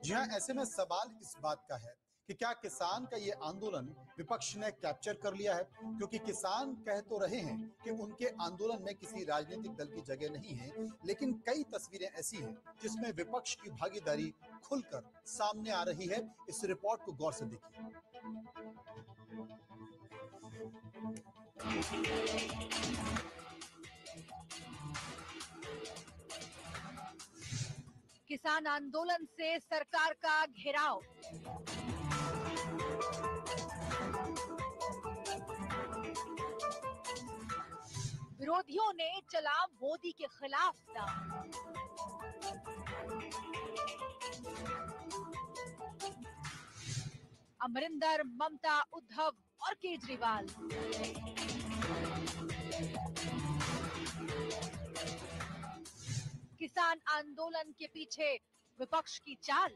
जी हाँ, ऐसे में सवाल इस बात का है कि क्या किसान का ये आंदोलन विपक्ष ने कैप्चर कर लिया है, क्योंकि किसान कह तो रहे हैं कि उनके आंदोलन में किसी राजनीतिक दल की जगह नहीं है, लेकिन कई तस्वीरें ऐसी हैं जिसमें विपक्ष की भागीदारी खुलकर सामने आ रही है। इस रिपोर्ट को गौर से देखिए। किसान आंदोलन से सरकार का घेराव। विरोधियों ने चला मोदी के खिलाफ नारा। अमरिंदर, ममता, उद्धव और केजरीवाल। किसान आंदोलन के पीछे विपक्ष की चाल।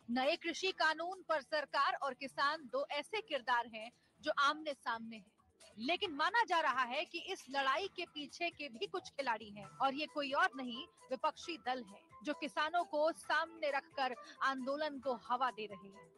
नए कृषि कानून पर सरकार और किसान दो ऐसे किरदार हैं जो आमने सामने हैं, लेकिन माना जा रहा है कि इस लड़ाई के पीछे के भी कुछ खिलाड़ी हैं और ये कोई और नहीं, विपक्षी दल है जो किसानों को सामने रखकर आंदोलन को हवा दे रहे हैं।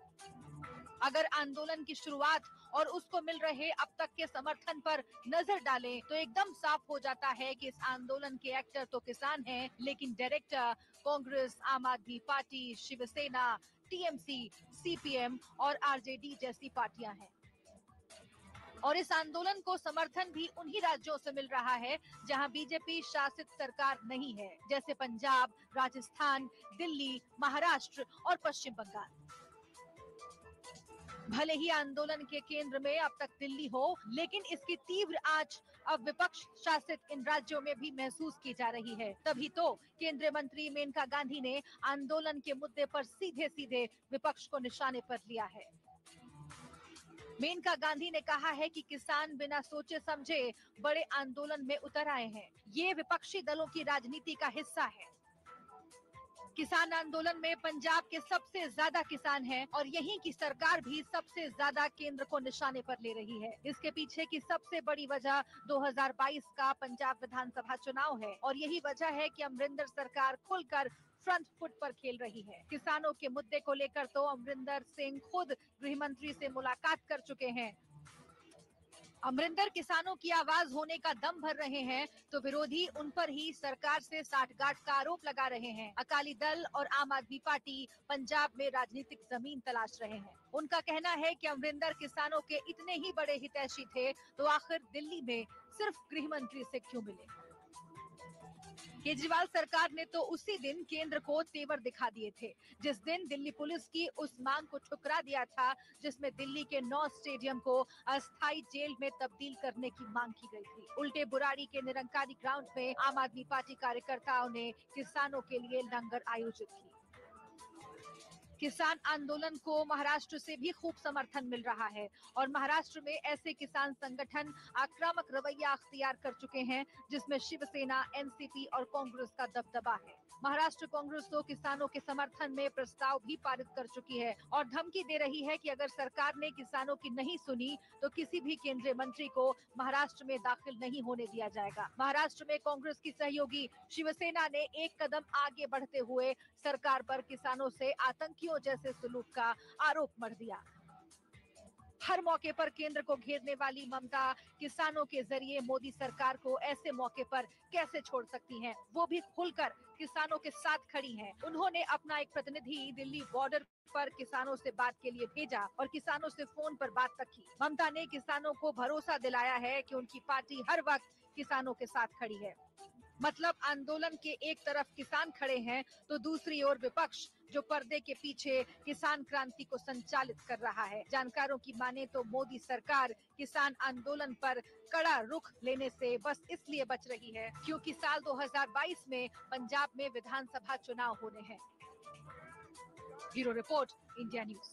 अगर आंदोलन की शुरुआत और उसको मिल रहे अब तक के समर्थन पर नजर डालें तो एकदम साफ हो जाता है कि इस आंदोलन के एक्टर तो किसान हैं, लेकिन डायरेक्टर कांग्रेस, आम आदमी पार्टी, शिवसेना, टीएमसी, सीपीएम और आरजेडी जैसी पार्टियां हैं। और इस आंदोलन को समर्थन भी उन्हीं राज्यों से मिल रहा है जहां बीजेपी शासित सरकार नहीं है, जैसे पंजाब, राजस्थान, दिल्ली, महाराष्ट्र और पश्चिम बंगाल। भले ही आंदोलन के केंद्र में अब तक दिल्ली हो, लेकिन इसकी तीव्र आंच अब विपक्ष शासित इन राज्यों में भी महसूस की जा रही है। तभी तो केंद्रीय मंत्री मेनका गांधी ने आंदोलन के मुद्दे पर सीधे सीधे विपक्ष को निशाने पर लिया है। मेनका गांधी ने कहा है कि किसान बिना सोचे समझे बड़े आंदोलन में उतर आए हैं। ये विपक्षी दलों की राजनीति का हिस्सा है। किसान आंदोलन में पंजाब के सबसे ज्यादा किसान हैं और यहीं की सरकार भी सबसे ज्यादा केंद्र को निशाने पर ले रही है। इसके पीछे की सबसे बड़ी वजह 2022 का पंजाब विधानसभा चुनाव है और यही वजह है कि अमरिंदर सरकार खुलकर फ्रंट फुट पर खेल रही है। किसानों के मुद्दे को लेकर तो अमरिंदर सिंह खुद गृह मंत्री से मुलाकात कर चुके हैं। अमरिंदर किसानों की आवाज होने का दम भर रहे हैं तो विरोधी उन पर ही सरकार से साठगांठ का आरोप लगा रहे हैं। अकाली दल और आम आदमी पार्टी पंजाब में राजनीतिक जमीन तलाश रहे हैं। उनका कहना है कि अमरिंदर किसानों के इतने ही बड़े हितैषी थे तो आखिर दिल्ली में सिर्फ गृह मंत्री से क्यों मिले। केजरीवाल सरकार ने तो उसी दिन केंद्र को तेवर दिखा दिए थे जिस दिन दिल्ली पुलिस की उस मांग को ठुकरा दिया था जिसमें दिल्ली के 9 स्टेडियम को अस्थायी जेल में तब्दील करने की मांग की गई थी। उल्टे बुराड़ी के निरंकारी ग्राउंड में आम आदमी पार्टी कार्यकर्ताओं ने किसानों के लिए लंगर आयोजित की। किसान आंदोलन को महाराष्ट्र से भी खूब समर्थन मिल रहा है और महाराष्ट्र में ऐसे किसान संगठन आक्रामक रवैया अख्तियार कर चुके हैं जिसमें शिवसेना, एनसीपी और कांग्रेस का दबदबा है। महाराष्ट्र कांग्रेस तो किसानों के समर्थन में प्रस्ताव भी पारित कर चुकी है और धमकी दे रही है कि अगर सरकार ने किसानों की नहीं सुनी तो किसी भी केंद्रीय मंत्री को महाराष्ट्र में दाखिल नहीं होने दिया जाएगा। महाराष्ट्र में कांग्रेस की सहयोगी शिवसेना ने एक कदम आगे बढ़ते हुए सरकार पर किसानों से आतंकियों जैसे सलूक का आरोप मढ़ दिया। हर मौके पर केंद्र को घेरने वाली ममता किसानों के जरिए मोदी सरकार को ऐसे मौके पर कैसे छोड़ सकती हैं? वो भी खुलकर किसानों के साथ खड़ी हैं। उन्होंने अपना एक प्रतिनिधि दिल्ली बॉर्डर पर किसानों से बात के लिए भेजा और किसानों से फोन पर बात तक की। ममता ने किसानों को भरोसा दिलाया है कि उनकी पार्टी हर वक्त किसानों के साथ खड़ी है। मतलब आंदोलन के एक तरफ किसान खड़े हैं तो दूसरी ओर विपक्ष जो पर्दे के पीछे किसान क्रांति को संचालित कर रहा है। जानकारों की माने तो मोदी सरकार किसान आंदोलन पर कड़ा रुख लेने से बस इसलिए बच रही है क्योंकि साल 2022 में पंजाब में विधानसभा चुनाव होने हैं। Bureau report, India news.